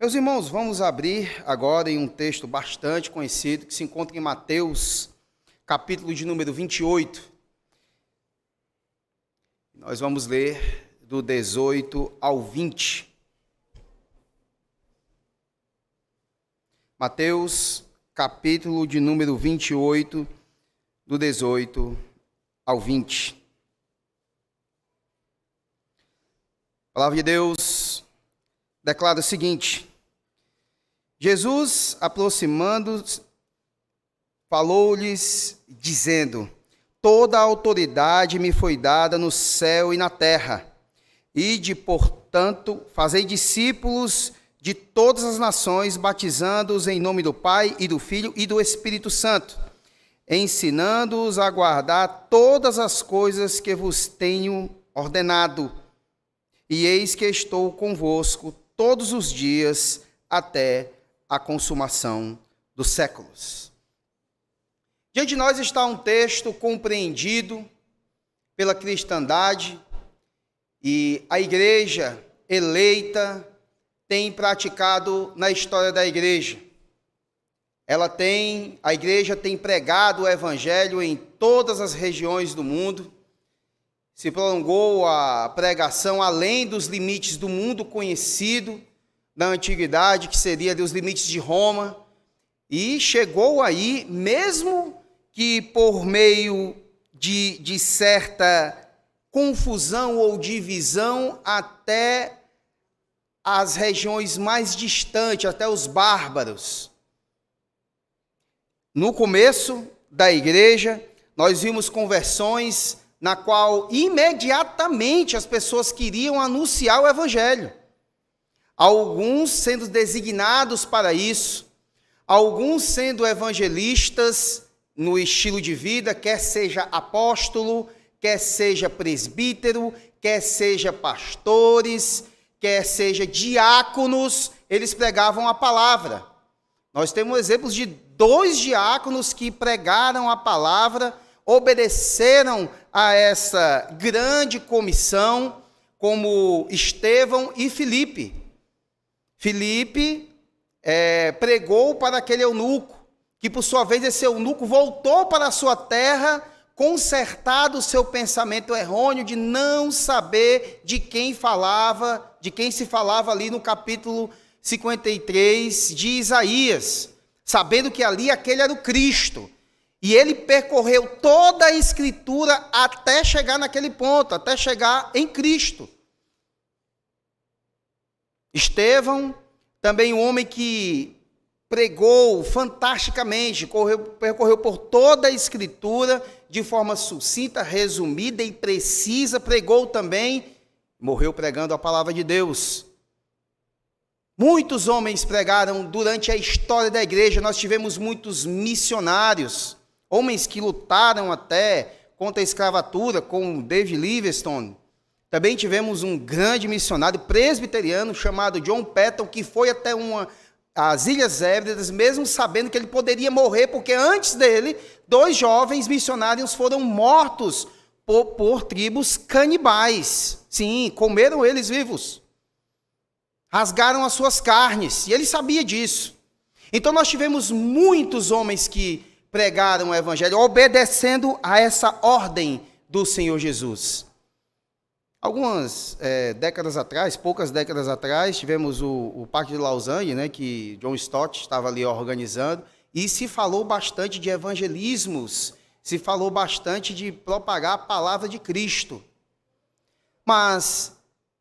Meus irmãos, vamos abrir agora em um texto bastante conhecido que se encontra em Mateus, capítulo de número 28. Nós vamos ler do 18 ao 20. Mateus, capítulo de número 28, do 18 ao 20. A palavra de Deus declara o seguinte: Jesus, aproximando-se, falou-lhes, dizendo: Toda a autoridade me foi dada no céu e na terra. Ide, portanto, fazei discípulos de todas as nações, batizando-os em nome do Pai e do Filho e do Espírito Santo, ensinando-os a guardar todas as coisas que vos tenho ordenado. E eis que estou convosco todos os dias até a consumação dos séculos. Diante de nós está um texto compreendido pela cristandade, e a igreja eleita tem praticado na história da igreja. A igreja tem pregado o evangelho em todas as regiões do mundo. Se prolongou a pregação além dos limites do mundo conhecido da antiguidade, que seria dos limites de Roma, e chegou aí, mesmo que por meio de certa confusão ou divisão, até as regiões mais distantes, até os bárbaros. No começo da igreja, nós vimos conversões na qual imediatamente as pessoas queriam anunciar o evangelho. Alguns sendo designados para isso, alguns sendo evangelistas no estilo de vida, quer seja apóstolo, quer seja presbítero, quer seja pastores, quer seja diáconos, eles pregavam a palavra. Nós temos exemplos de 2 diáconos que pregaram a palavra, obedeceram a essa grande comissão, como Estevão e Filipe. Filipe pregou para aquele eunuco, que por sua vez esse eunuco voltou para a sua terra, consertado o seu pensamento errôneo de não saber de quem se falava ali no capítulo 53 de Isaías, sabendo que ali aquele era o Cristo. E ele percorreu toda a Escritura até chegar naquele ponto, até chegar em Cristo. Estevão, também um homem que pregou fantasticamente, percorreu por toda a Escritura de forma sucinta, resumida e precisa, pregou também, morreu pregando a palavra de Deus. Muitos homens pregaram durante a história da igreja. Nós tivemos muitos missionários, homens que lutaram até contra a escravatura, como David Livingstone. Também tivemos um grande missionário presbiteriano chamado John Patton, que foi até as Ilhas Hébridas, mesmo sabendo que ele poderia morrer, porque antes dele, 2 jovens missionários foram mortos por tribos canibais. Sim, comeram eles vivos. Rasgaram as suas carnes, e ele sabia disso. Então nós tivemos muitos homens que pregaram o evangelho, obedecendo a essa ordem do Senhor Jesus. Algumas décadas atrás, poucas décadas atrás, tivemos o Pacto de Lausanne, né, que John Stott estava ali organizando, e se falou bastante de evangelismos, se falou bastante de propagar a palavra de Cristo. Mas,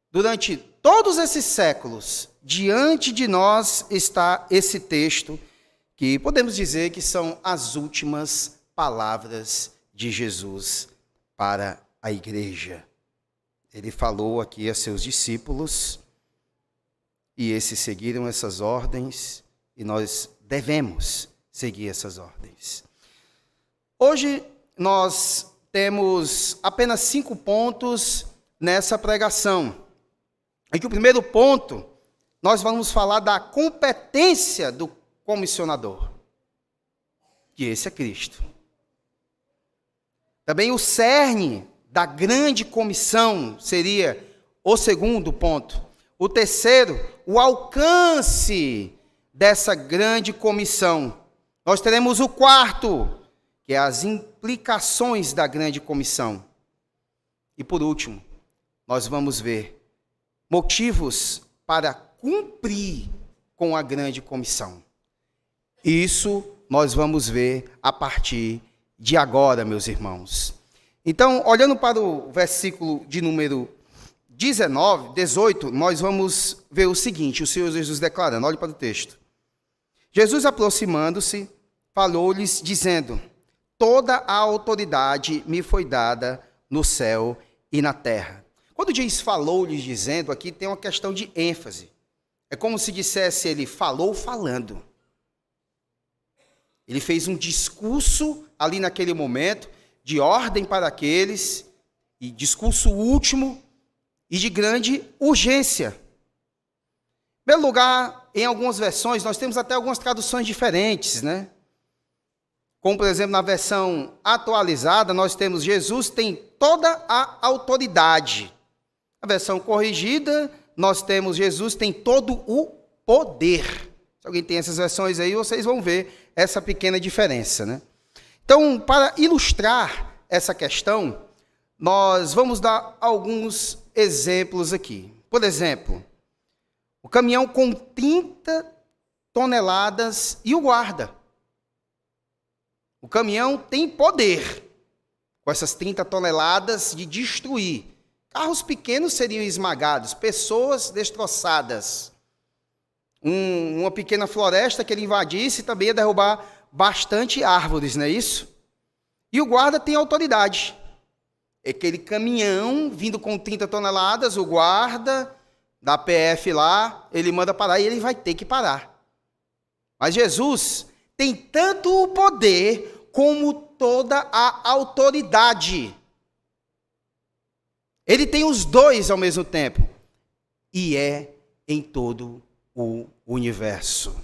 durante todos esses séculos, diante de nós está esse texto, que podemos dizer que são as últimas palavras de Jesus para a igreja. Ele falou aqui a seus discípulos, e esses seguiram essas ordens, e nós devemos seguir essas ordens. Hoje nós temos apenas 5 pontos nessa pregação. Em que o primeiro ponto, nós vamos falar da competência do comissionador, que esse é Cristo. Também o cerne da grande comissão seria o segundo ponto, O terceiro, o alcance dessa grande comissão. Nós teremos o quarto, que é as implicações da grande comissão. E por último, nós vamos ver motivos para cumprir com a grande comissão. Isso nós vamos ver a partir de agora, meus irmãos. Então, olhando para o versículo de número 18, nós vamos ver o seguinte, o Senhor Jesus declarando, olhe para o texto. Jesus, aproximando-se, falou-lhes, dizendo, toda a autoridade me foi dada no céu e na terra. Quando diz falou-lhes, dizendo, aqui tem uma questão de ênfase. É como se dissesse, ele falou falando. Ele fez um discurso ali naquele momento, de ordem para aqueles, e discurso último, e de grande urgência. Em primeiro lugar, em algumas versões, nós temos até algumas traduções diferentes, né? Como, por exemplo, na versão atualizada, nós temos Jesus tem toda a autoridade. Na versão corrigida, nós temos Jesus tem todo o poder. Se alguém tem essas versões aí, vocês vão ver essa pequena diferença, né? Então, para ilustrar essa questão, nós vamos dar alguns exemplos aqui. Por exemplo, o caminhão com 30 toneladas e o guarda. O caminhão tem poder, com essas 30 toneladas, de destruir. Carros pequenos seriam esmagados, pessoas destroçadas. Uma pequena floresta que ele invadisse também ia derrubar bastante árvores, não é isso? E o guarda tem autoridade. Aquele caminhão vindo com 30 toneladas, o guarda da PF lá, ele manda parar e ele vai ter que parar. Mas Jesus tem tanto o poder como toda a autoridade. Ele tem os dois ao mesmo tempo. E é em todo o universo.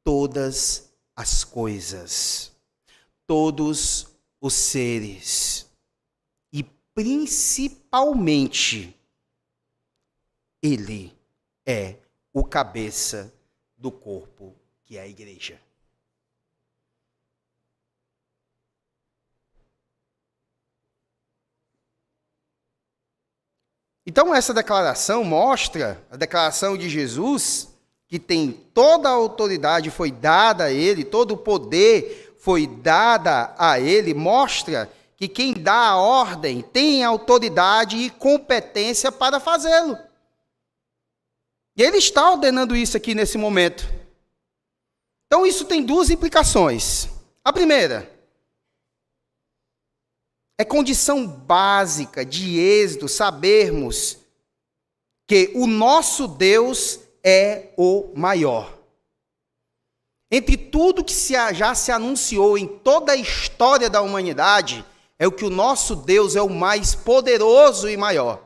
Todas as coisas, todos os seres, e principalmente, ele é o cabeça do corpo, que é a igreja. Então, essa declaração mostra, a declaração de Jesus, que tem toda a autoridade foi dada a ele, todo o poder foi dada a ele, mostra que quem dá a ordem tem autoridade e competência para fazê-lo. E ele está ordenando isso aqui nesse momento. Então, isso tem duas implicações. A primeira, é condição básica de êxito sabermos que o nosso Deus é o maior. Entre tudo que já se anunciou em toda a história da humanidade, é o que o nosso Deus é o mais poderoso e maior.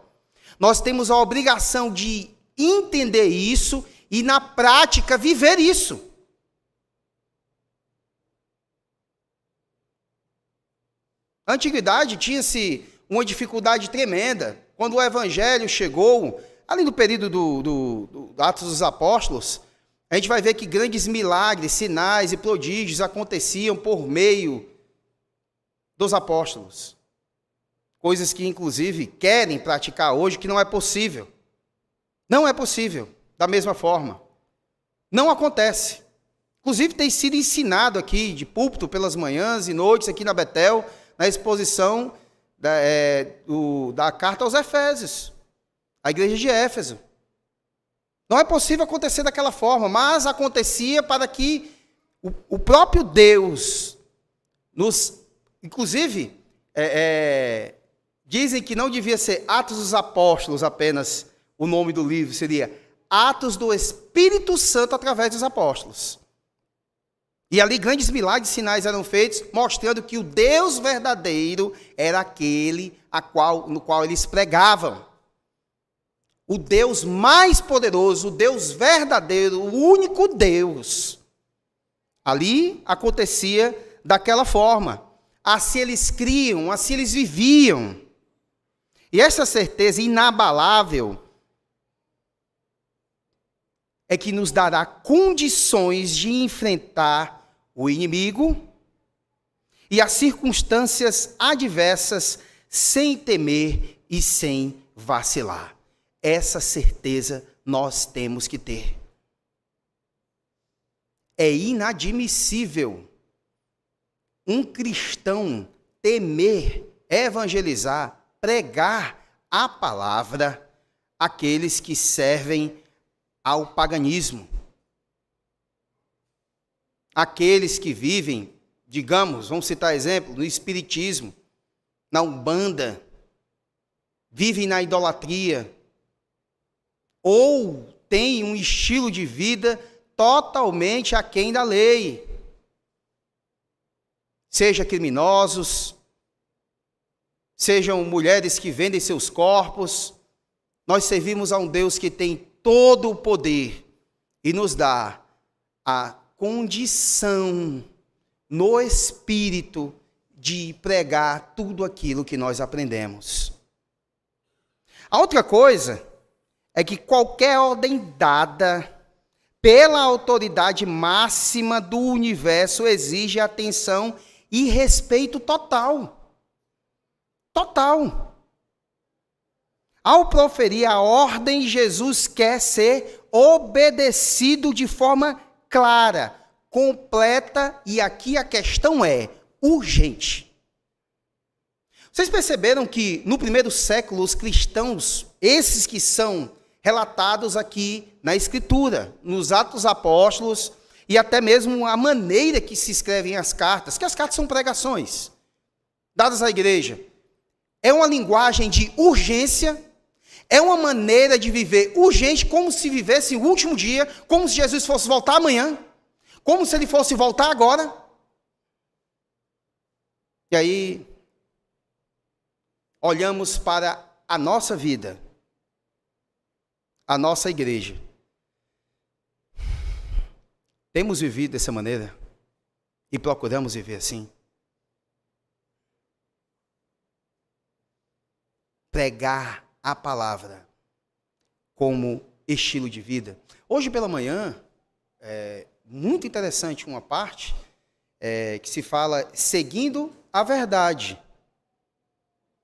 Nós temos a obrigação de entender isso e, na prática, viver isso. Na antiguidade tinha-se uma dificuldade tremenda. Quando o evangelho chegou, ali no período do Atos dos Apóstolos, a gente vai ver que grandes milagres, sinais e prodígios aconteciam por meio dos apóstolos. Coisas que, inclusive, querem praticar hoje, que não é possível. Não é possível, da mesma forma. Não acontece. Inclusive, tem sido ensinado aqui, de púlpito, pelas manhãs e noites, aqui na Betel, na exposição da carta aos Efésios, a igreja de Éfeso. Não é possível acontecer daquela forma, mas acontecia para que o próprio Deus inclusive, dizem que não devia ser Atos dos Apóstolos apenas o nome do livro, seria Atos do Espírito Santo através dos apóstolos. E ali grandes milagres e sinais eram feitos, mostrando que o Deus verdadeiro era aquele no qual eles pregavam. O Deus mais poderoso, o Deus verdadeiro, o único Deus. Ali acontecia daquela forma. Assim eles criam, assim eles viviam. E essa certeza inabalável é que nos dará condições de enfrentar o inimigo e as circunstâncias adversas sem temer e sem vacilar. Essa certeza nós temos que ter. É inadmissível um cristão temer, evangelizar, pregar a palavra àqueles que servem ao paganismo. Aqueles que vivem, digamos, vamos citar exemplo, no espiritismo, na umbanda, vivem na idolatria, ou têm um estilo de vida totalmente aquém da lei. Seja criminosos, sejam mulheres que vendem seus corpos, nós servimos a um Deus que tem todo o poder e nos dá a condição no Espírito de pregar tudo aquilo que nós aprendemos. A outra coisa é que qualquer ordem dada pela autoridade máxima do universo exige atenção e respeito total. Total. Ao proferir a ordem, Jesus quer ser obedecido de forma clara, completa, e aqui a questão é urgente. Vocês perceberam que no primeiro século os cristãos, esses que são relatados aqui na Escritura, nos Atos Apóstolos, e até mesmo a maneira que se escrevem as cartas, que as cartas são pregações dadas à igreja, é uma linguagem de urgência, é uma maneira de viver urgente, como se vivesse o último dia, como se Jesus fosse voltar amanhã, como se ele fosse voltar agora. E aí, olhamos para a nossa vida, a nossa igreja. Temos vivido dessa maneira e procuramos viver assim. Pregar a palavra como estilo de vida. Hoje pela manhã, muito interessante uma parte que se fala seguindo a verdade.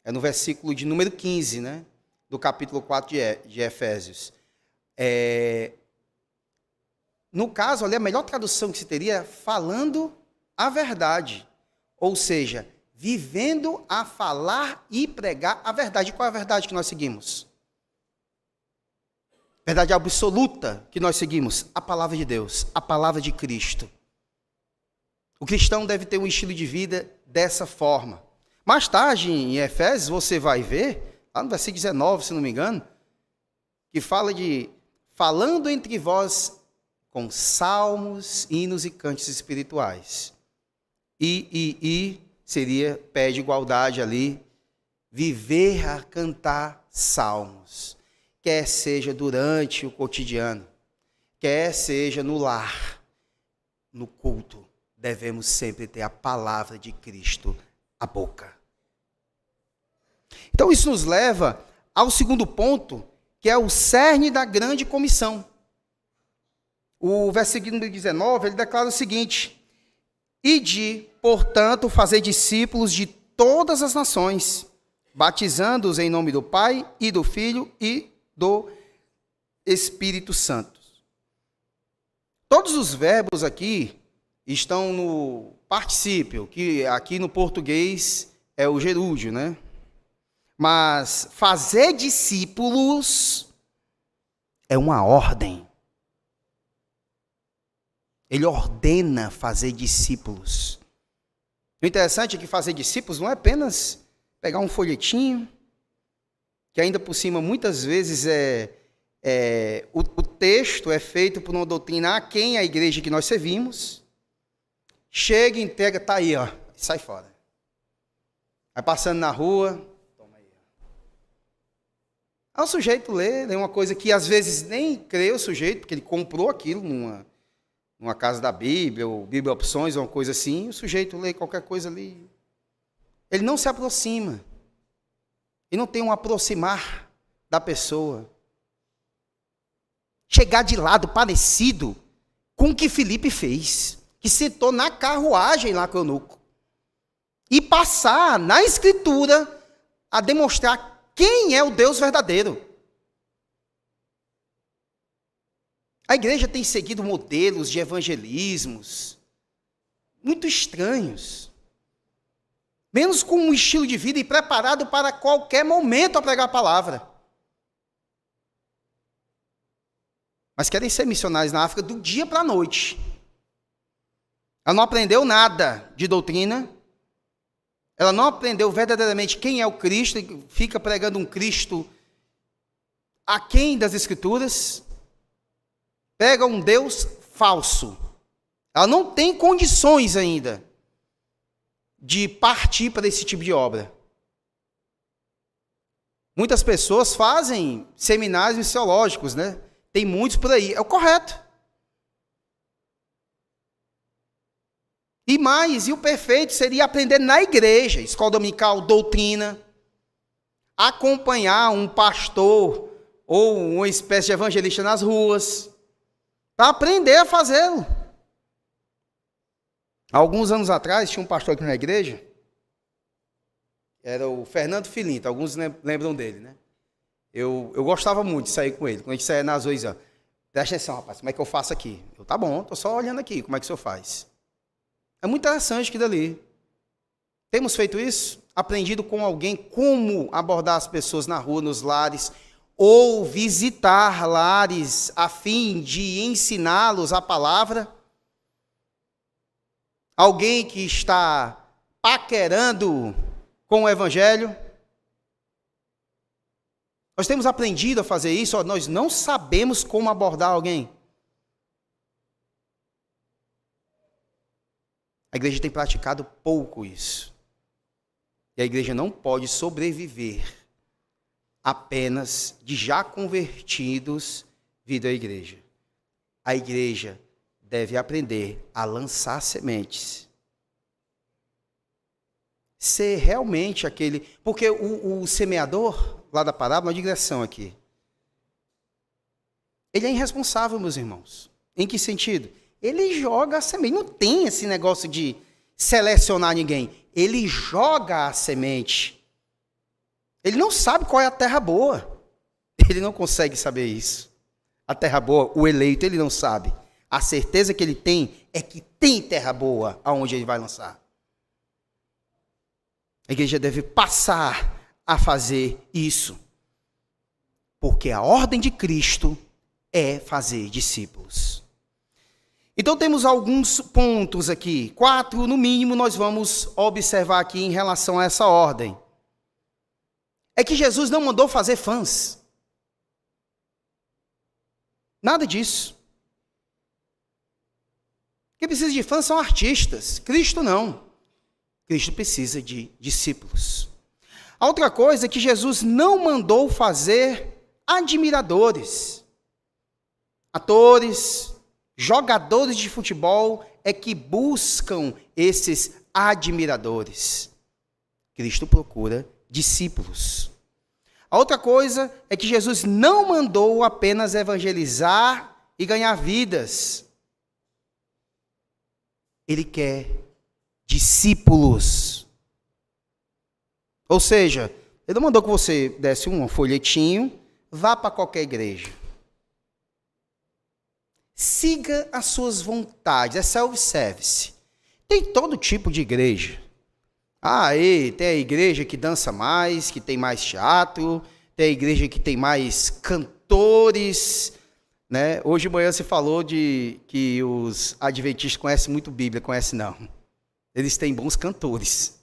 É no versículo de número 15, né, do capítulo 4 de Efésios. No caso, ali, a melhor tradução que se teria é falando a verdade. Ou seja, vivendo a falar e pregar a verdade. Qual é a verdade que nós seguimos? Verdade absoluta que nós seguimos? A palavra de Deus, a palavra de Cristo. O cristão deve ter um estilo de vida dessa forma. Mais tarde, em Efésios, você vai ver, lá no versículo 19, se não me engano, que fala de falando entre vós com salmos, hinos e cânticos espirituais. Seria pé de igualdade ali, viver a cantar salmos, quer seja durante o cotidiano, quer seja no lar, no culto, devemos sempre ter a palavra de Cristo à boca. Então isso nos leva ao segundo ponto, que é o cerne da grande comissão. O versículo 19, ele declara o seguinte: ide, portanto, fazer discípulos de todas as nações, batizando-os em nome do Pai e do Filho e do Espírito Santo. Todos os verbos aqui estão no particípio, que aqui no português é o gerúndio, né? Mas fazer discípulos é uma ordem. Ele ordena fazer discípulos. O interessante é que fazer discípulos não é apenas pegar um folhetinho, que ainda por cima muitas vezes o texto é feito por uma doutrina a quem a igreja que nós servimos, chega e entrega, tá aí, ó, sai fora. Vai passando na rua, toma aí. Aí o sujeito lê uma coisa que às vezes nem crê o sujeito, porque ele comprou aquilo numa casa da Bíblia, ou Bíblia Opções, ou uma coisa assim, o sujeito lê qualquer coisa ali. Ele não se aproxima. E não tem um aproximar da pessoa. chegar de lado parecido com o que Filipe fez, que sentou na carruagem lá com o eunuco, e passar na Escritura a demonstrar quem é o Deus verdadeiro. A igreja tem seguido modelos de evangelismos muito estranhos, menos com um estilo de vida e preparado para qualquer momento a pregar a palavra. Mas querem ser missionários na África do dia para a noite. Ela não aprendeu nada de doutrina, ela não aprendeu verdadeiramente quem é o Cristo, e fica pregando um Cristo aquém das Escrituras, pega um Deus falso. Ela não tem condições ainda de partir para esse tipo de obra. Muitas pessoas fazem seminários missiológicos, né? Tem muitos por aí, é o correto. E o perfeito seria aprender na igreja, escola dominical, doutrina, acompanhar um pastor ou uma espécie de evangelista nas ruas, para aprender a fazê-lo. Alguns anos atrás, tinha um pastor aqui na igreja, era o Fernando Filinto, alguns lembram dele, né? Eu gostava muito de sair com ele. Quando a gente saía nas ruas, ó, presta atenção, rapaz, como é que eu faço aqui? Tá bom, estou só olhando aqui, como é que o senhor faz? É muito interessante aquilo ali. Temos feito isso? Aprendido com alguém como abordar as pessoas na rua, nos lares, ou visitar lares a fim de ensiná-los a palavra? Alguém que está paquerando com o evangelho? Nós temos aprendido a fazer isso, nós não sabemos como abordar alguém. A igreja tem praticado pouco isso. E a igreja não pode sobreviver apenas de já convertidos vindo à igreja. A igreja deve aprender a lançar sementes. Ser realmente aquele... Porque o semeador, lá da parábola, uma digressão aqui, ele é irresponsável, meus irmãos. Em que sentido? Ele joga a semente. Não tem esse negócio de selecionar ninguém. Ele joga a semente. Ele não sabe qual é a terra boa. Ele não consegue saber isso. A terra boa, o eleito, ele não sabe. A certeza que ele tem é que tem terra boa aonde ele vai lançar. A igreja deve passar a fazer isso. Porque a ordem de Cristo é fazer discípulos. Então temos alguns pontos aqui, 4 no mínimo nós vamos observar aqui em relação a essa ordem. É que Jesus não mandou fazer fãs. Nada disso. Quem precisa de fãs são artistas, Cristo não. Cristo precisa de discípulos. A outra coisa é que Jesus não mandou fazer admiradores. Atores, jogadores de futebol é que buscam esses admiradores. Cristo procura discípulos. A outra coisa é que Jesus não mandou apenas evangelizar e ganhar vidas. Ele quer discípulos. Ou seja, ele não mandou que você desse um folhetinho, vá para qualquer igreja. Siga as suas vontades, é self-service. Tem todo tipo de igreja. Tem a igreja que dança mais, que tem mais teatro, tem a igreja que tem mais cantores, né? Hoje de manhã você falou de que os adventistas conhecem muito Bíblia, conhecem não. Eles têm bons cantores,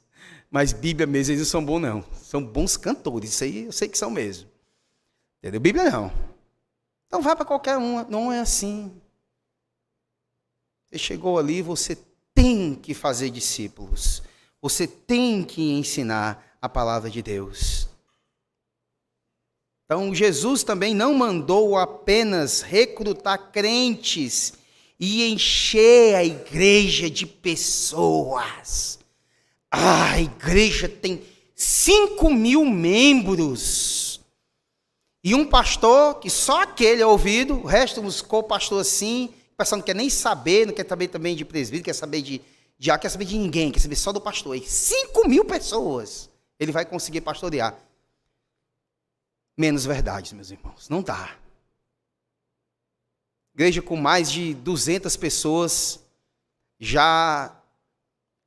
mas Bíblia mesmo eles não são bons não. São bons cantores, isso aí eu sei que são mesmo. Entendeu? Bíblia não. Então vai para qualquer um, não é assim. Você chegou ali, você tem que fazer discípulos. Você tem que ensinar a palavra de Deus. Então, Jesus também não mandou apenas recrutar crentes e encher a igreja de pessoas. A igreja tem 5.000 membros. E um pastor que só aquele é ouvido, o resto uns co-pastor assim, o pessoal não quer nem saber, não quer saber também de presbítero, quer saber de quer saber de ninguém, quer saber só do pastor. E 5.000 pessoas ele vai conseguir pastorear. Menos verdades, meus irmãos, não dá. Igreja com mais de 200 pessoas já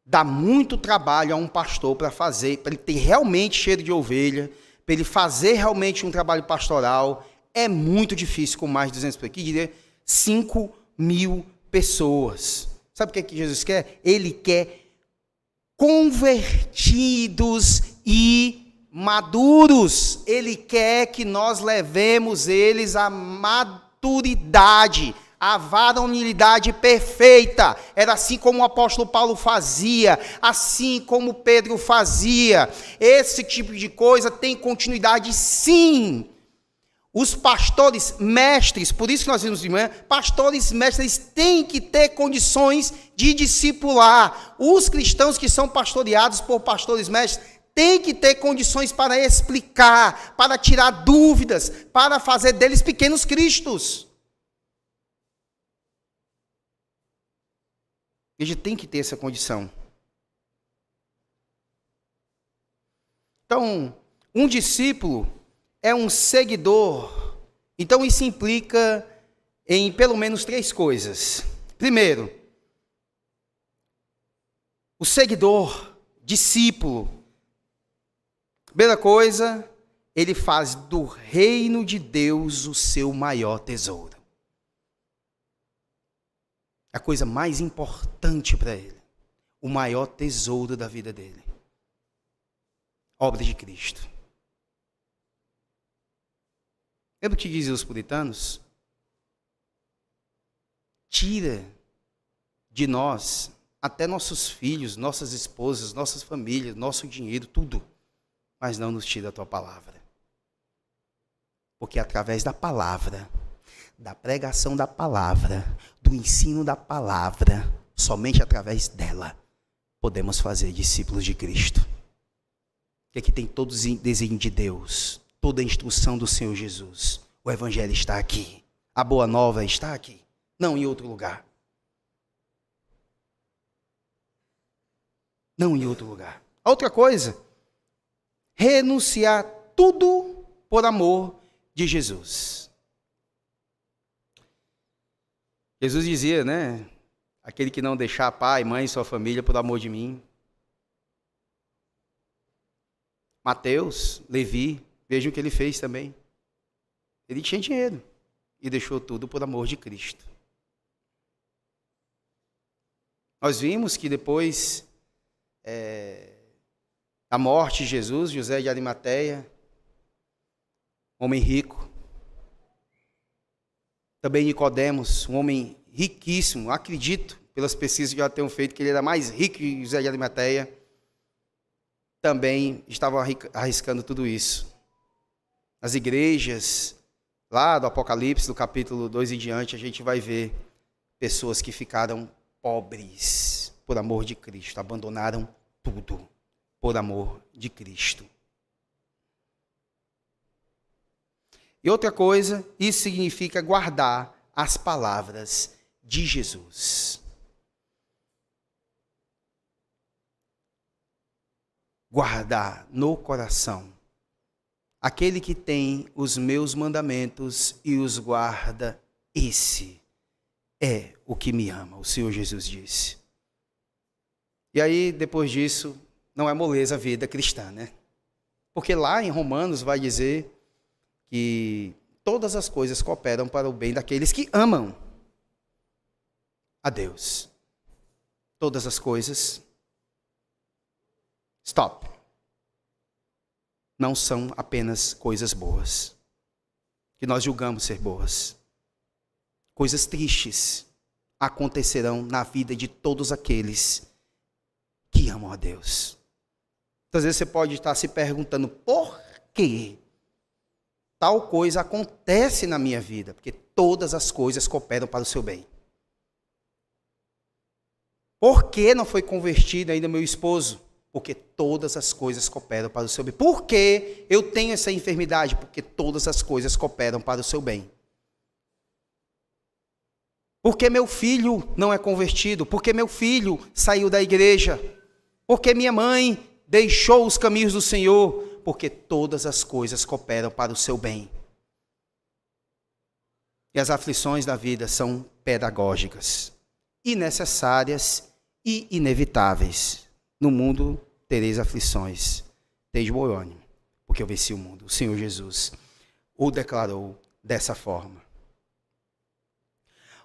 dá muito trabalho a um pastor para fazer, para ele ter realmente cheiro de ovelha, para ele fazer realmente um trabalho pastoral. É muito difícil com mais de 200 pessoas. Que diria 5.000 pessoas. Sabe o que Jesus quer? Ele quer convertidos e maduros. Ele quer que nós levemos eles à maturidade, a varonilidade perfeita. Era assim como o apóstolo Paulo fazia, assim como Pedro fazia. Esse tipo de coisa tem continuidade, sim. Os pastores mestres, por isso que nós vimos de manhã, pastores mestres têm que ter condições de discipular. Os cristãos que são pastoreados por pastores mestres têm que ter condições para explicar, para tirar dúvidas, para fazer deles pequenos cristos. A gente tem que ter essa condição. Então, um discípulo é um seguidor. Então, isso implica em pelo menos 3 coisas. Primeiro, o seguidor, discípulo. Primeira coisa, ele faz do reino de Deus o seu maior tesouro. A coisa mais importante para ele, o maior tesouro da vida dele. Obra de Cristo. Lembra o que dizem os puritanos? Tira de nós, até nossos filhos, nossas esposas, nossas famílias, nosso dinheiro, tudo, mas não nos tira a tua palavra. Porque através da palavra, da pregação da palavra, do ensino da palavra, somente através dela, podemos fazer discípulos de Cristo. Que aqui tem todo o desenho de Deus, toda a instrução do Senhor Jesus. O Evangelho está aqui. A boa nova está aqui, não em outro lugar. Não em outro lugar. Outra coisa, renunciar tudo por amor de Jesus. Jesus dizia, né? Aquele que não deixar pai, mãe, sua família por amor de mim. Mateus, Levi, vejam o que ele fez também. Ele tinha dinheiro e deixou tudo por amor de Cristo. Nós vimos que depois da morte de Jesus, José de Arimateia, homem rico, também Nicodemos, um homem riquíssimo, acredito, pelas pesquisas que já tenham feito, que ele era mais rico que José de Arimateia, também estavam arriscando tudo isso. Nas igrejas, lá do Apocalipse, do capítulo 2 em diante, a gente vai ver pessoas que ficaram pobres por amor de Cristo, abandonaram tudo por amor de Cristo. E outra coisa, isso significa guardar as palavras de Jesus. Guardar no coração. Aquele que tem os meus mandamentos e os guarda, esse é o que me ama, o Senhor Jesus disse. E aí, depois disso, não é moleza a vida cristã, né? Porque lá em Romanos vai dizer que todas as coisas cooperam para o bem daqueles que amam a Deus. Todas as coisas, stop, não são apenas coisas boas, que nós julgamos ser boas. Coisas tristes acontecerão na vida de todos aqueles que amam a Deus. Às vezes você pode estar se perguntando, por que tal coisa acontece na minha vida? Porque todas as coisas cooperam para o seu bem. Por que não foi convertido ainda meu esposo? Porque todas as coisas cooperam para o seu bem. Por que eu tenho essa enfermidade? Porque todas as coisas cooperam para o seu bem. Porque meu filho não é convertido? Porque meu filho saiu da igreja? Porque minha mãe deixou os caminhos do Senhor? Porque todas as coisas cooperam para o seu bem. E as aflições da vida são pedagógicas, e necessárias e inevitáveis. No mundo tereis aflições. Tende bom ânimo, porque eu venci o mundo. O Senhor Jesus o declarou dessa forma.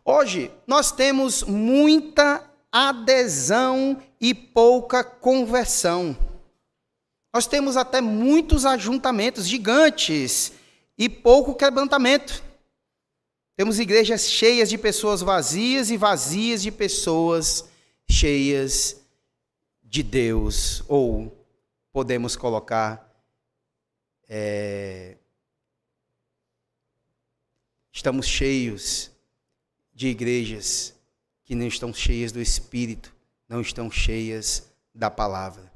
Hoje, nós temos muita adesão e pouca conversão. Nós temos até muitos ajuntamentos gigantes e pouco quebrantamento. Temos igrejas cheias de pessoas vazias e vazias de pessoas cheias de Deus. Ou podemos colocar, estamos cheios de igrejas que não estão cheias do Espírito, não estão cheias da palavra.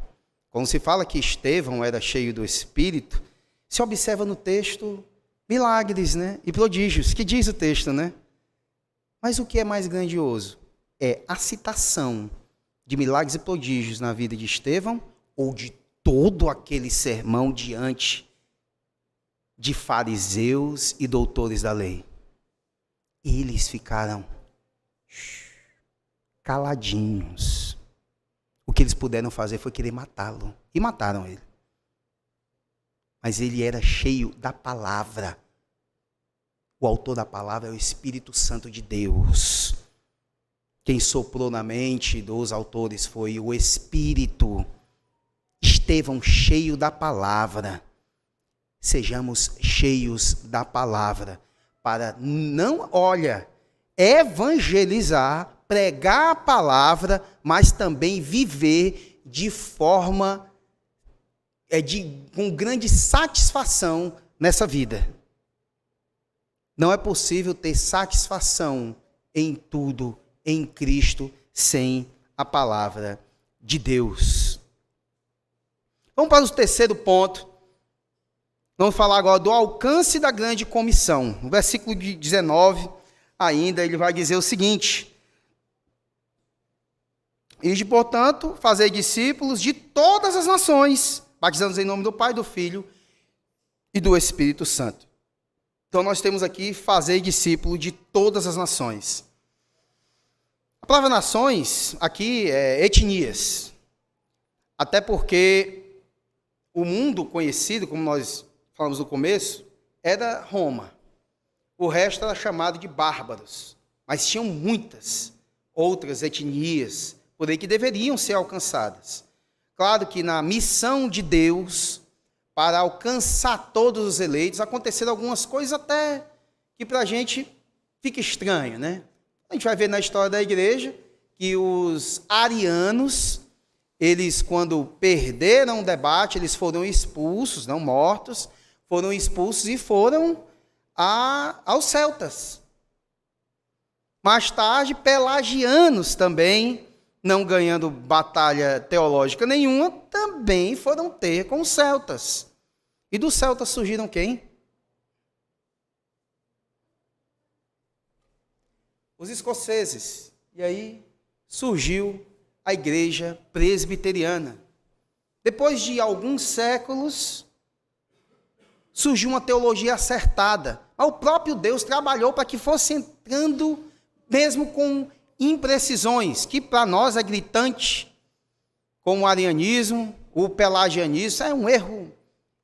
Quando se fala que Estevão era cheio do Espírito, se observa no texto milagres, né? E prodígios, que diz o texto, né? Mas o que é mais grandioso? É a citação de milagres e prodígios na vida de Estevão ou de todo aquele sermão diante de fariseus e doutores da lei? Eles ficaram caladinhos. O que eles puderam fazer foi querer matá-lo. E mataram ele. Mas ele era cheio da palavra. O autor da palavra é o Espírito Santo de Deus. Quem soprou na mente dos autores foi o Espírito. Estevão cheio da palavra. Sejamos cheios da palavra. Para não, evangelizar, pregar a palavra, mas também viver de forma, com grande satisfação nessa vida. Não é possível ter satisfação em tudo, em Cristo, sem a palavra de Deus. Vamos para o terceiro ponto. Vamos falar agora do alcance da grande comissão. No versículo 19, ainda, ele vai dizer o seguinte: Ide, portanto, fazei discípulos de todas as nações, batizando-os em nome do Pai, do Filho e do Espírito Santo. Então, nós temos aqui fazer discípulo de todas as nações. A palavra nações aqui é etnias. Até porque o mundo conhecido, como nós falamos no começo, era Roma. O resto era chamado de bárbaros. Mas tinham muitas outras etnias por aí que deveriam ser alcançadas. Claro que na missão de Deus, para alcançar todos os eleitos, aconteceram algumas coisas até que para a gente fica estranho, né? A gente vai ver na história da igreja que os arianos, eles quando perderam o debate, eles foram expulsos, não mortos, foram expulsos e foram aos celtas. Mais tarde, pelagianos também, não ganhando batalha teológica nenhuma, também foram ter com os celtas. E dos celtas surgiram quem? Os escoceses. E aí surgiu a igreja presbiteriana. Depois de alguns séculos, surgiu uma teologia acertada. Mas o próprio Deus trabalhou para que fosse entrando, mesmo com imprecisões, que para nós é gritante, como o arianismo, o pelagianismo, é um erro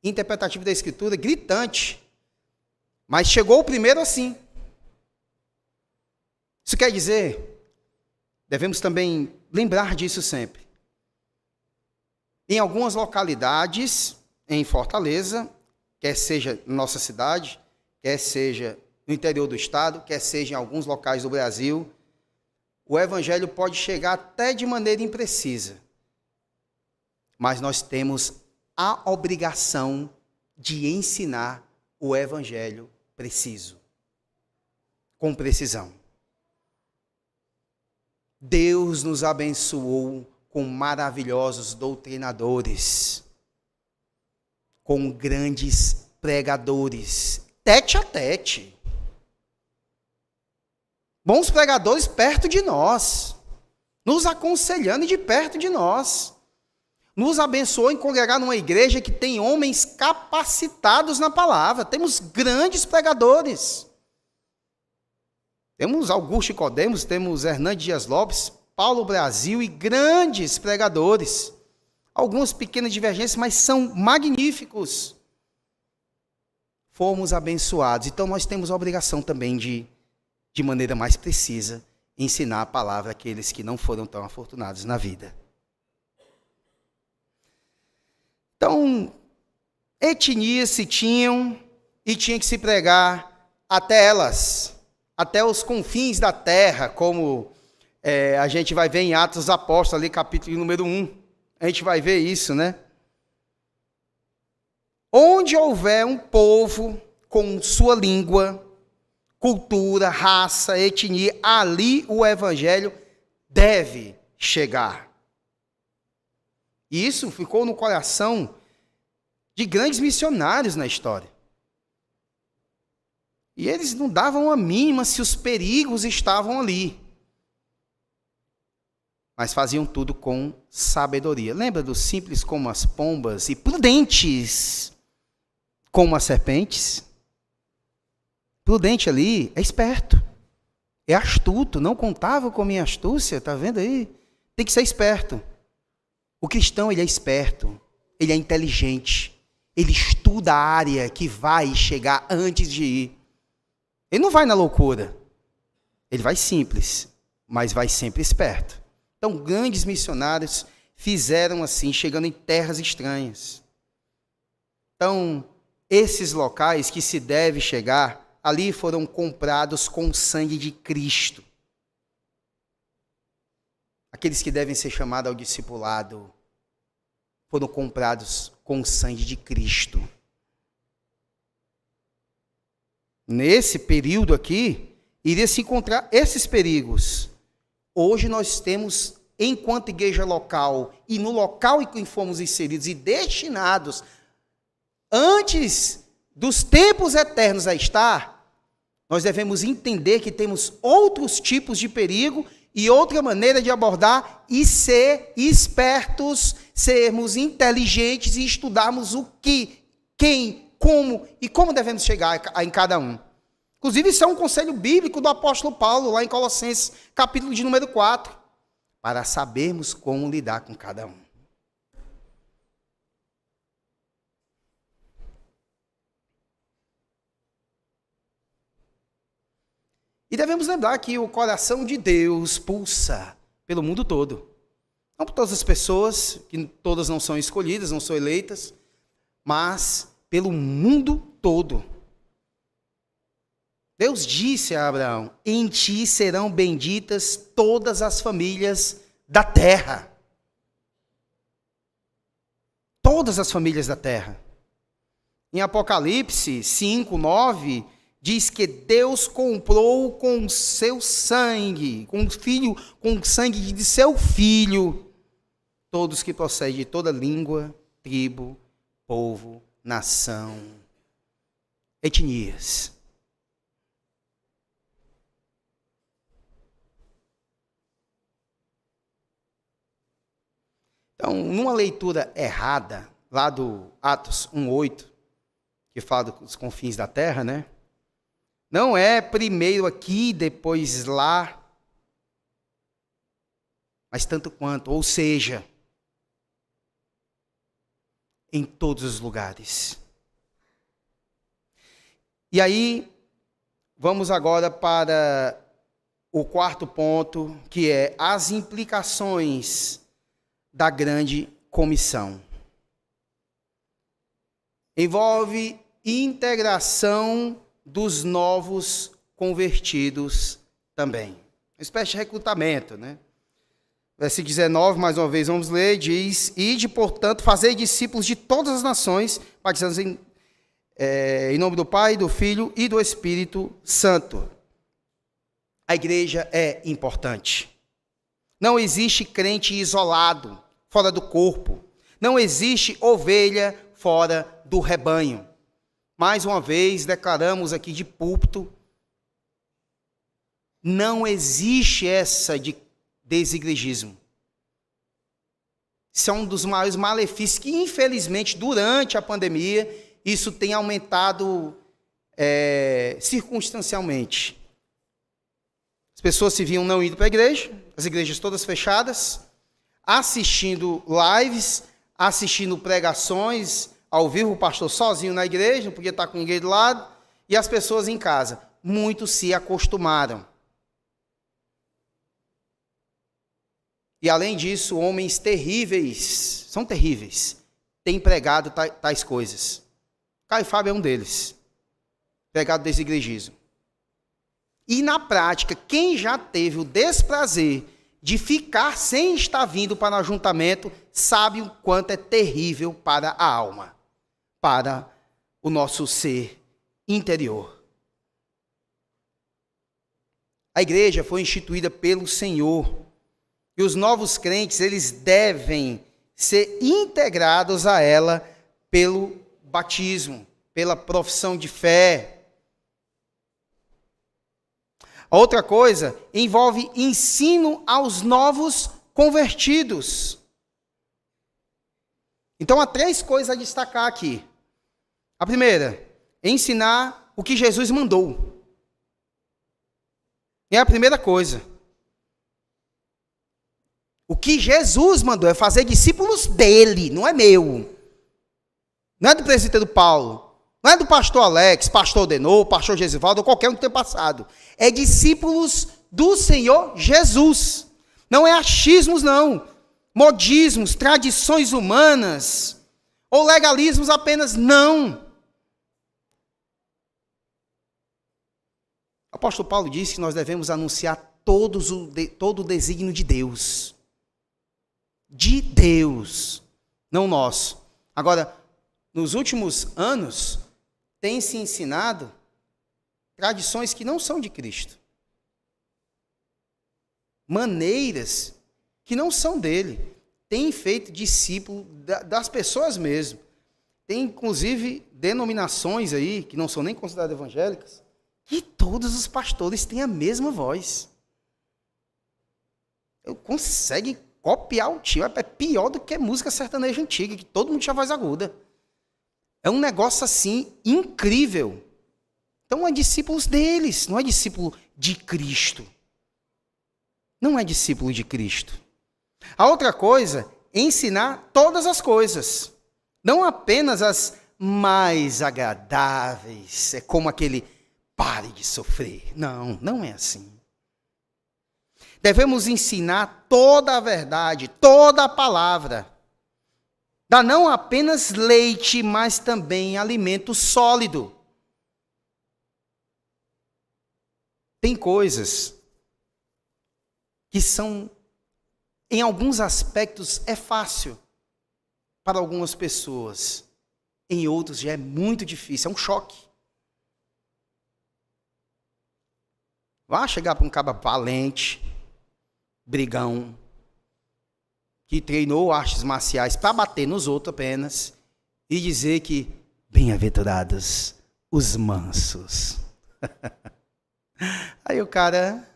interpretativo da Escritura, gritante. Mas chegou o primeiro assim. Isso quer dizer, devemos também lembrar disso sempre. Em algumas localidades, em Fortaleza, quer seja na nossa cidade, quer seja no interior do estado, quer seja em alguns locais do Brasil, o evangelho pode chegar até de maneira imprecisa. Mas nós temos a obrigação de ensinar o evangelho preciso, com precisão. Deus nos abençoou com maravilhosos doutrinadores, com grandes pregadores, tete a tete. Bons pregadores perto de nós, nos aconselhando de perto de nós. Nos abençoou em congregar numa igreja que tem homens capacitados na palavra. Temos grandes pregadores. Temos Augusto Nicodemos, temos Hernandes Dias Lopes, Paulo Brasil e grandes pregadores. Algumas pequenas divergências, mas são magníficos. Fomos abençoados. Então nós temos a obrigação também de maneira mais precisa, ensinar a palavra àqueles que não foram tão afortunados na vida. Então, etnias se tinham e tinha que se pregar até elas, até os confins da terra, como a gente vai ver em Atos dos Apóstolos, ali capítulo número 1. A gente vai ver isso, né? Onde houver um povo com sua língua, cultura, raça, etnia, ali o evangelho deve chegar. E isso ficou no coração de grandes missionários na história. E eles não davam a mínima se os perigos estavam ali. Mas faziam tudo com sabedoria. Lembra dos simples como as pombas e prudentes como as serpentes? Prudente ali é esperto, é astuto, não contava com a minha astúcia, está vendo aí? Tem que ser esperto. O cristão, ele é esperto, ele é inteligente, ele estuda a área que vai chegar antes de ir. Ele não vai na loucura, ele vai simples, mas vai sempre esperto. Então, grandes missionários fizeram assim, chegando em terras estranhas. Então, esses locais que se deve chegar, ali foram comprados com o sangue de Cristo. Aqueles que devem ser chamados ao discipulado foram comprados com o sangue de Cristo. Nesse período aqui, iria se encontrar esses perigos. Hoje nós temos, enquanto igreja local, e no local em que fomos inseridos e destinados, antes dos tempos eternos a estar, nós devemos entender que temos outros tipos de perigo e outra maneira de abordar e ser espertos, sermos inteligentes e estudarmos o que, quem, como e como devemos chegar em cada um. Inclusive, isso é um conselho bíblico do apóstolo Paulo, lá em Colossenses, capítulo de número 4, para sabermos como lidar com cada um. E devemos lembrar que o coração de Deus pulsa pelo mundo todo. Não por todas as pessoas, que todas não são escolhidas, não são eleitas, mas pelo mundo todo. Deus disse a Abraão: em ti serão benditas todas as famílias da terra. Todas as famílias da terra. Em Apocalipse 5, 9... diz que Deus comprou com seu sangue, com o sangue de seu filho, todos que procedem de toda língua, tribo, povo, nação, etnias. Então, numa leitura errada, lá do Atos 1:8, que fala dos confins da terra, né? Não é primeiro aqui, depois lá, mas tanto quanto, ou seja, em todos os lugares. E aí, vamos agora para o quarto ponto, que é as implicações da grande comissão. Envolve integração dos novos convertidos também. Uma espécie de recrutamento, né? Versículo 19, mais uma vez vamos ler, diz: ide, portanto, fazei discípulos de todas as nações, batizando em nome do Pai, do Filho e do Espírito Santo. A igreja é importante. Não existe crente isolado, fora do corpo. Não existe ovelha fora do rebanho. Mais uma vez, declaramos aqui de púlpito, não existe essa de desigrejismo. Isso é um dos maiores malefícios que, infelizmente, durante a pandemia, isso tem aumentado circunstancialmente. As pessoas se viam não indo para a igreja, as igrejas todas fechadas, assistindo lives, assistindo pregações, ao vivo, o pastor sozinho na igreja, não podia estar com ninguém do lado, e as pessoas em casa. Muitos se acostumaram. E além disso, homens terríveis, são terríveis, têm pregado tais coisas. Caio Fábio é um deles, pregado desse igrejismo. E na prática, quem já teve o desprazer de ficar sem estar vindo para o ajuntamento, sabe o quanto é terrível para a alma, para o nosso ser interior. A igreja foi instituída pelo Senhor. E os novos crentes, eles devem ser integrados a ela pelo batismo, pela profissão de fé. A outra coisa envolve ensino aos novos convertidos. Então, há 3 coisas a destacar aqui. A primeira, ensinar o que Jesus mandou. É a primeira coisa. O que Jesus mandou é fazer discípulos dele, não é meu. Não é do presbítero Paulo. Não é do pastor Alex, pastor Denô, pastor Gesivaldo, ou qualquer um que tenha passado. É discípulos do Senhor Jesus. Não é achismos, não. Modismos, tradições humanas, ou legalismos apenas, não. O apóstolo Paulo disse que nós devemos anunciar todo o desígnio de Deus. De Deus, não nosso. Agora, nos últimos anos, tem se ensinado tradições que não são de Cristo. Maneiras que não são dele. Tem feito discípulo das pessoas mesmo. Tem, inclusive, denominações aí, que não são nem consideradas evangélicas, que todos os pastores têm a mesma voz. Conseguem copiar o tio. É pior do que música sertaneja antiga, que todo mundo tinha voz aguda. É um negócio assim incrível. Então é discípulos deles, não é discípulo de Cristo. Não é discípulo de Cristo. A outra coisa é ensinar todas as coisas. Não apenas as mais agradáveis. É como aquele pare de sofrer. Não, não é assim. Devemos ensinar toda a verdade, toda a palavra. Dá não apenas leite, mas também alimento sólido. Tem coisas que são, em alguns aspectos, é fácil para algumas pessoas. Em outros já é muito difícil, é um choque. Vai chegar para um cara valente, brigão, que treinou artes marciais para bater nos outros apenas, e dizer que bem-aventurados os mansos. Aí o cara,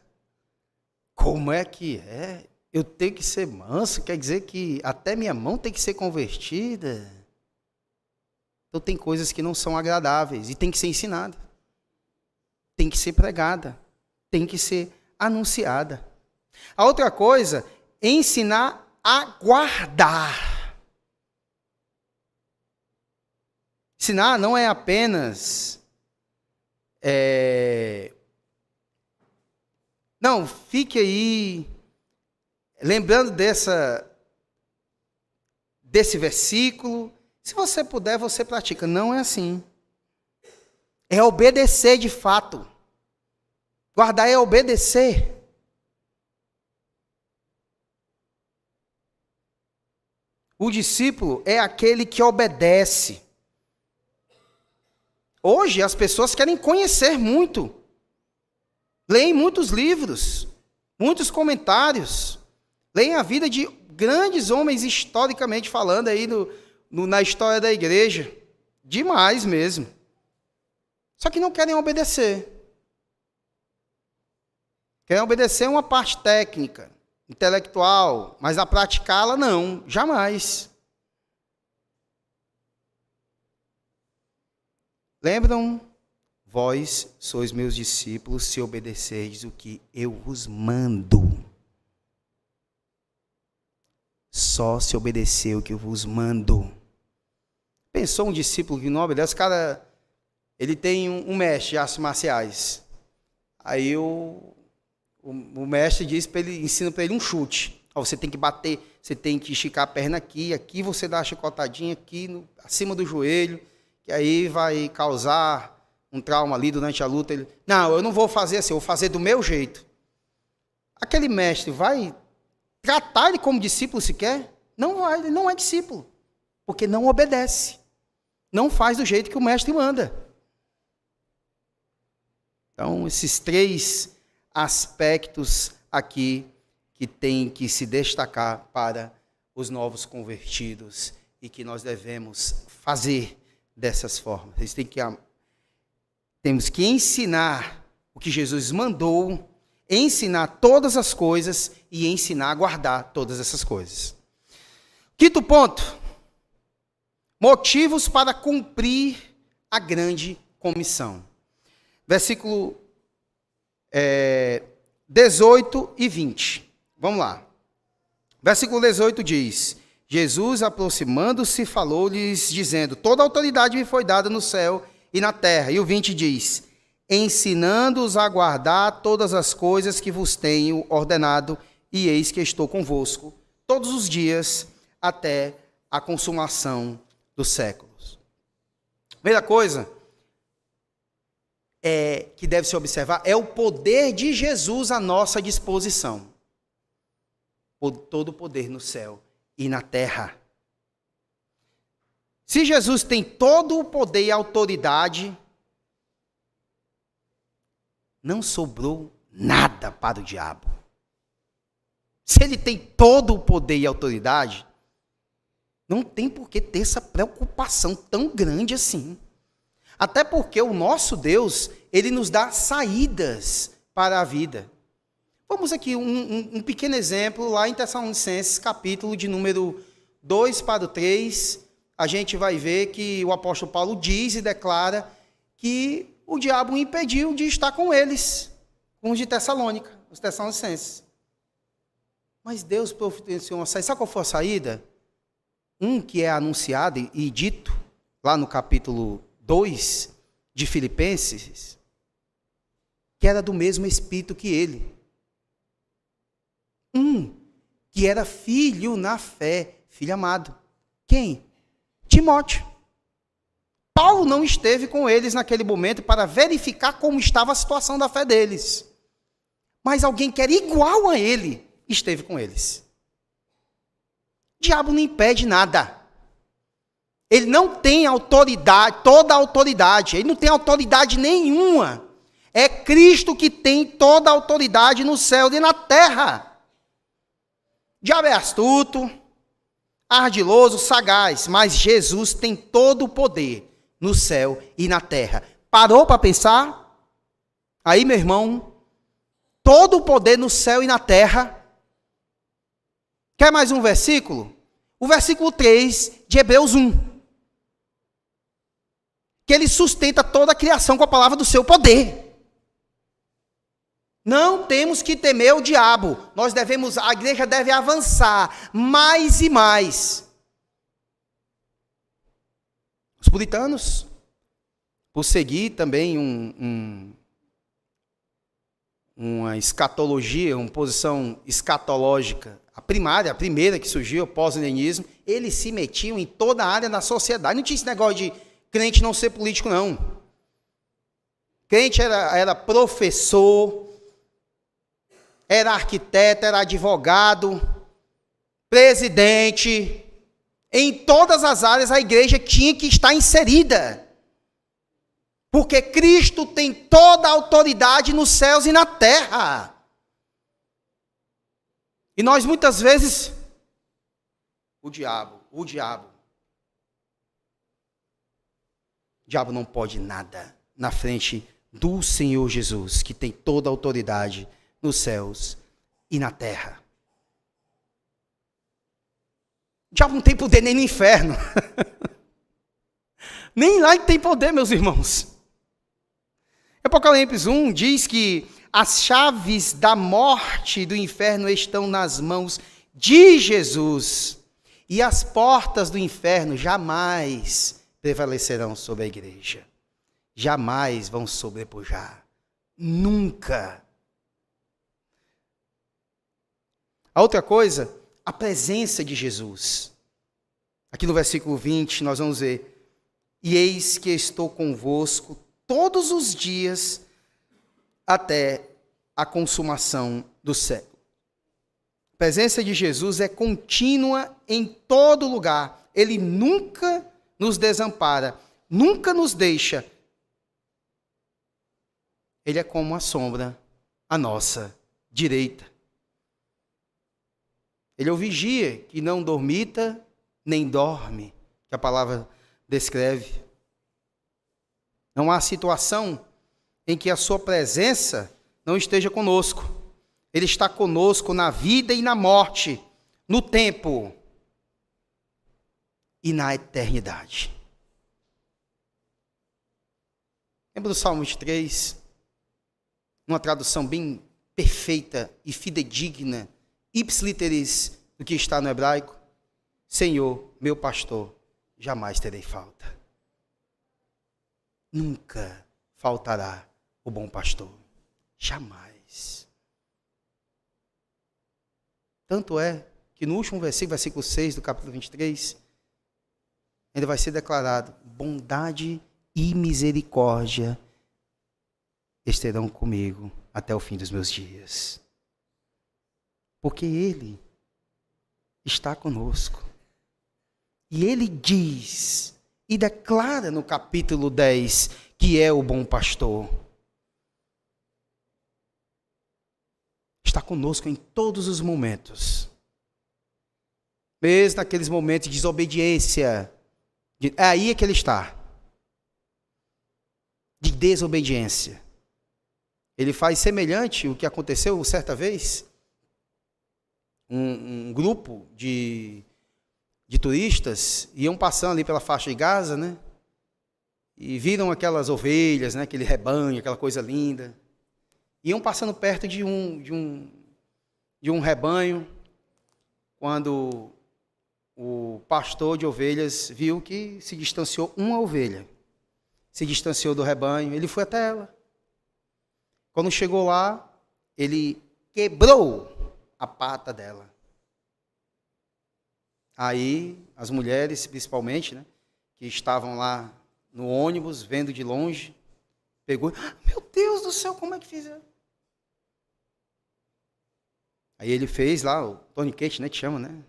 como é que é? Eu tenho que ser manso? Quer dizer que até minha mão tem que ser convertida? Então tem coisas que não são agradáveis e tem que ser ensinada. Tem que ser pregada. Tem que ser anunciada. A outra coisa é ensinar a guardar. Ensinar não é apenas... Não, fique aí lembrando desse versículo. Se você puder, você pratica. Não é assim. É obedecer de fato. Guardar é obedecer. O discípulo é aquele que obedece. Hoje as pessoas querem conhecer muito. Leem muitos livros, muitos comentários. Leem a vida de grandes homens, historicamente falando, aí na história da igreja. Demais mesmo. Só que não querem obedecer. Querem obedecer uma parte técnica, intelectual, mas a praticá-la não, jamais. Lembram? Vós sois meus discípulos se obedecerdes o que eu vos mando. Só se obedecer o que eu vos mando. Pensou um discípulo que não obedece? Cara, ele tem um mestre de artes marciais. Aí o mestre diz para ele, ensina para ele um chute. Você tem que bater, você tem que esticar a perna aqui você dá uma chicotadinha aqui acima do joelho, que aí vai causar um trauma ali durante a luta. Ele, não, eu não vou fazer assim, eu vou fazer do meu jeito. Aquele mestre vai tratar ele como discípulo sequer? Não vai, ele não é discípulo, porque não obedece. Não faz do jeito que o mestre manda. Então, esses 3 aspectos aqui que tem que se destacar para os novos convertidos e que nós devemos fazer dessas formas. Temos que ensinar o que Jesus mandou, ensinar todas as coisas e ensinar a guardar todas essas coisas. 5º ponto. Motivos para cumprir a grande comissão. Versículo 18 e 20. Vamos lá. Versículo 18 diz: Jesus, aproximando-se, falou-lhes, dizendo: toda autoridade me foi dada no céu e na terra. E o 20 diz: ensinando-os a guardar todas as coisas que vos tenho ordenado, e eis que estou convosco todos os dias até a consumação dos séculos. Primeira coisa que deve se observar é o poder de Jesus à nossa disposição. Todo o poder no céu e na terra. Se Jesus tem todo o poder e autoridade, não sobrou nada para o diabo. Se ele tem todo o poder e autoridade, não tem por que ter essa preocupação tão grande assim. Até porque o nosso Deus, ele nos dá saídas para a vida. Vamos aqui um pequeno exemplo, lá em Tessalonicenses, capítulo de número 2 para o 3, a gente vai ver que o apóstolo Paulo diz e declara que o diabo o impediu de estar com eles, com os de Tessalônica, os Tessalonicenses. Mas Deus providenciou uma saída. Sabe qual foi a saída? Que é anunciado e dito lá no capítulo 2 de Filipenses, que era do mesmo espírito que ele. Que era filho na fé, filho amado. Quem? Timóteo. Paulo não esteve com eles naquele momento para verificar como estava a situação da fé deles. Mas alguém que era igual a ele esteve com eles. O diabo não impede nada. Ele não tem autoridade, toda a autoridade. Ele não tem autoridade nenhuma. É Cristo que tem toda a autoridade no céu e na terra. O diabo é astuto, ardiloso, sagaz, mas Jesus tem todo o poder no céu e na terra. Parou para pensar? Aí, meu irmão, todo o poder no céu e na terra. Quer mais um versículo? O versículo 3 de Hebreus 1. Que ele sustenta toda a criação com a palavra do seu poder. Não temos que temer o diabo. A igreja deve avançar mais e mais. Os puritanos, por seguir também uma escatologia, uma posição escatológica, a primeira que surgiu, o pós-milenismo, eles se metiam em toda a área da sociedade. Não tinha esse negócio de crente não ser político, não. Crente era professor, era arquiteto, era advogado, presidente. Em todas as áreas a igreja tinha que estar inserida. Porque Cristo tem toda a autoridade nos céus e na terra. E nós muitas vezes, o diabo. O diabo não pode nada na frente do Senhor Jesus, que tem toda a autoridade nos céus e na terra. O diabo não tem poder nem no inferno. Nem lá ele tem poder, meus irmãos. Apocalipse 1 diz que as chaves da morte e do inferno estão nas mãos de Jesus. E as portas do inferno jamais prevalecerão sobre a igreja. Jamais vão sobrepujar. Nunca. A outra coisa, a presença de Jesus. Aqui no versículo 20 nós vamos ver: e eis que estou convosco todos os dias até a consumação do século. A presença de Jesus é contínua em todo lugar. Ele nunca nos desampara, nunca nos deixa. Ele é como a sombra à nossa direita. Ele é o vigia que não dormita nem dorme, que a palavra descreve. Não há situação em que a sua presença não esteja conosco. Ele está conosco na vida e na morte, no tempo e na eternidade. Lembra do Salmo 23? Uma tradução bem perfeita e fidedigna, ipsiliteris, do que está no hebraico. Senhor, meu pastor, jamais terei falta. Nunca faltará o bom pastor. Jamais. Tanto é que no último versículo, versículo 6 do capítulo 23, ainda vai ser declarado: bondade e misericórdia estarão comigo até o fim dos meus dias. Porque Ele está conosco. E Ele diz e declara no capítulo 10 que é o bom pastor. Está conosco em todos os momentos. Mesmo naqueles momentos de desobediência. É aí que Ele está. De desobediência. Ele faz semelhante o que aconteceu certa vez. Um grupo de turistas iam passando ali pela faixa de Gaza, né? E viram aquelas ovelhas, né? Aquele rebanho, aquela coisa linda. Iam passando perto de um rebanho, quando o pastor de ovelhas viu que se distanciou uma ovelha. Se distanciou do rebanho, ele foi até ela. Quando chegou lá, ele quebrou a pata dela. Aí, as mulheres, principalmente, né, que estavam lá no ônibus, vendo de longe, pegou, meu Deus do céu, como é que fizeram? Aí ele fez lá, o toniquete, né, que chama, né?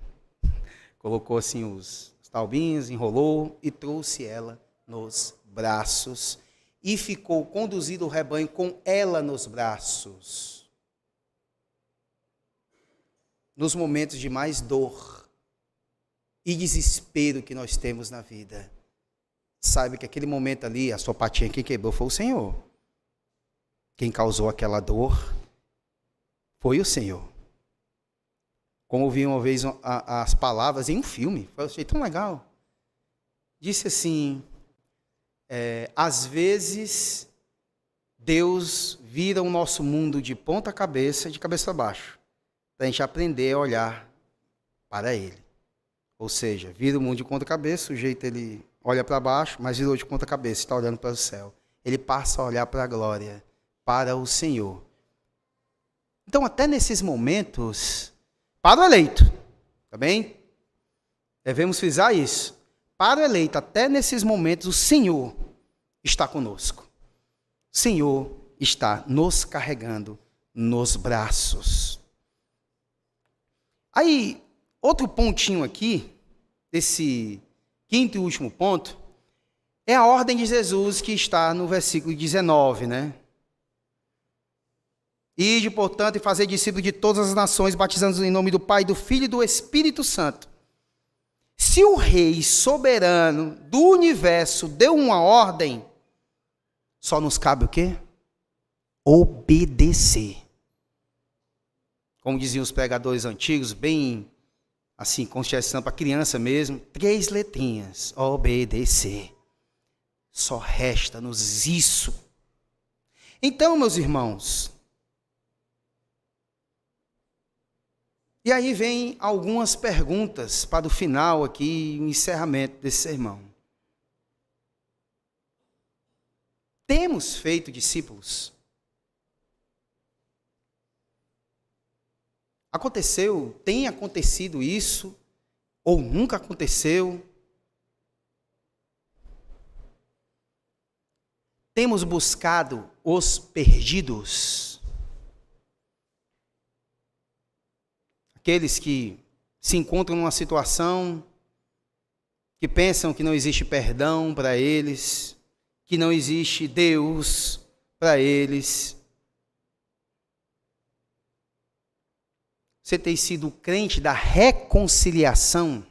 Colocou assim os taubinhos, enrolou e trouxe ela nos braços e ficou conduzindo o rebanho com ela nos braços. Nos momentos de mais dor e desespero que nós temos na vida, saiba que aquele momento ali, a sua patinha que quebrou foi o Senhor. Quem causou aquela dor foi o Senhor. Como ouvi uma vez as palavras em um filme, eu achei tão legal. Disse assim, às vezes Deus vira o nosso mundo de ponta cabeça, de cabeça para baixo, para a gente aprender a olhar para Ele. Ou seja, vira o mundo de ponta cabeça, o jeito ele olha para baixo, mas virou de ponta cabeça, está olhando para o céu. Ele passa a olhar para a glória, para o Senhor. Então, até nesses momentos, para o eleito, tá bem? Devemos frisar isso. Para o eleito, até nesses momentos, o Senhor está conosco. O Senhor está nos carregando nos braços. Aí, outro pontinho aqui, desse quinto e último ponto, é a ordem de Jesus que está no versículo 19, né? Ide, portanto, e fazer discípulos de todas as nações, batizando-os em nome do Pai, do Filho e do Espírito Santo. Se o Rei soberano do universo deu uma ordem, só nos cabe o quê? Obedecer. Como diziam os pregadores antigos, bem assim, como se estivesse para criança mesmo, 3 letrinhas, obedecer. Só resta-nos isso. Então, meus irmãos, e aí vem algumas perguntas para o final aqui, o encerramento desse sermão. Temos feito discípulos? Aconteceu, tem acontecido isso, ou nunca aconteceu? Temos buscado os perdidos? Aqueles que se encontram numa situação que pensam que não existe perdão para eles, que não existe Deus para eles. Você tem sido crente da reconciliação?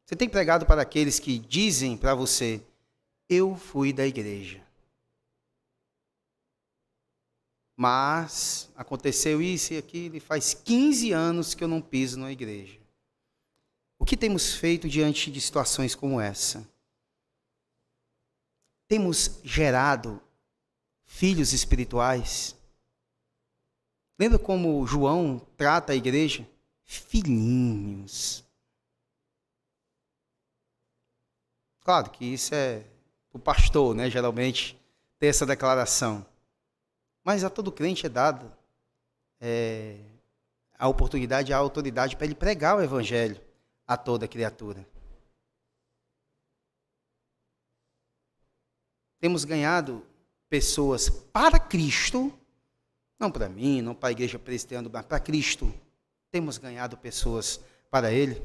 Você tem pregado para aqueles que dizem para você, eu fui da igreja, mas aconteceu isso e aquilo, e faz 15 anos que eu não piso na igreja. O que temos feito diante de situações como essa? Temos gerado filhos espirituais? Lembra como João trata a igreja? Filhinhos. Claro que isso é o pastor, né? Geralmente tem essa declaração. Mas a todo crente é dada a oportunidade, a autoridade para ele pregar o evangelho a toda criatura. Temos ganhado pessoas para Cristo, não para mim, não para a igreja presbiteriana, mas para Cristo. Temos ganhado pessoas para Ele.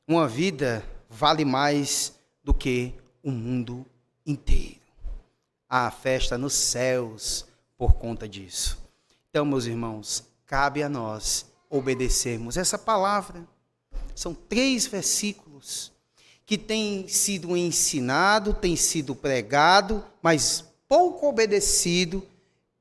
Uma vida vale mais do que o mundo inteiro. Há festa nos céus por conta disso. Então, meus irmãos, cabe a nós obedecermos essa palavra. São 3 versículos que têm sido ensinado, têm sido pregado, mas pouco obedecido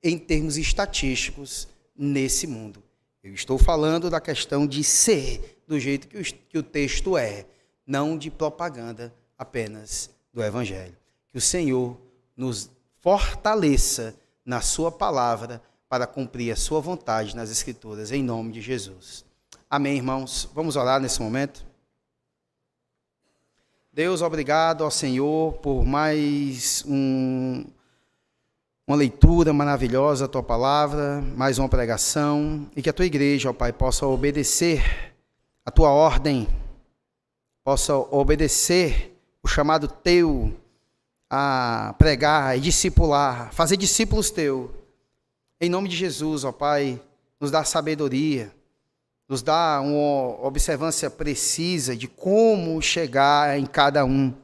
em termos estatísticos nesse mundo. Eu estou falando da questão de ser do jeito que o texto é, não de propaganda apenas do Evangelho. Que o Senhor nos fortaleça na sua palavra para cumprir a sua vontade nas Escrituras, em nome de Jesus. Amém, irmãos? Vamos orar nesse momento? Deus, obrigado ao Senhor por mais uma leitura maravilhosa da Tua Palavra, mais uma pregação, e que a Tua igreja, ó Pai, possa obedecer a Tua ordem, possa obedecer o chamado Teu a pregar e discipular, fazer discípulos Teu. Em nome de Jesus, ó Pai, nos dá sabedoria, nos dá uma observância precisa de como chegar em cada um,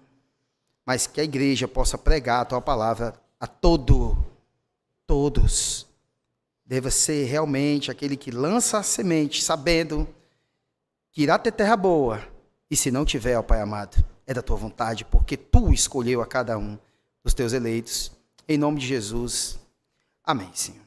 mas que a igreja possa pregar a Tua palavra a todos. Deva ser realmente aquele que lança a semente, sabendo que irá ter terra boa, e se não tiver, ó Pai amado, é da Tua vontade, porque Tu escolheu a cada um dos Teus eleitos. Em nome de Jesus, amém, Senhor.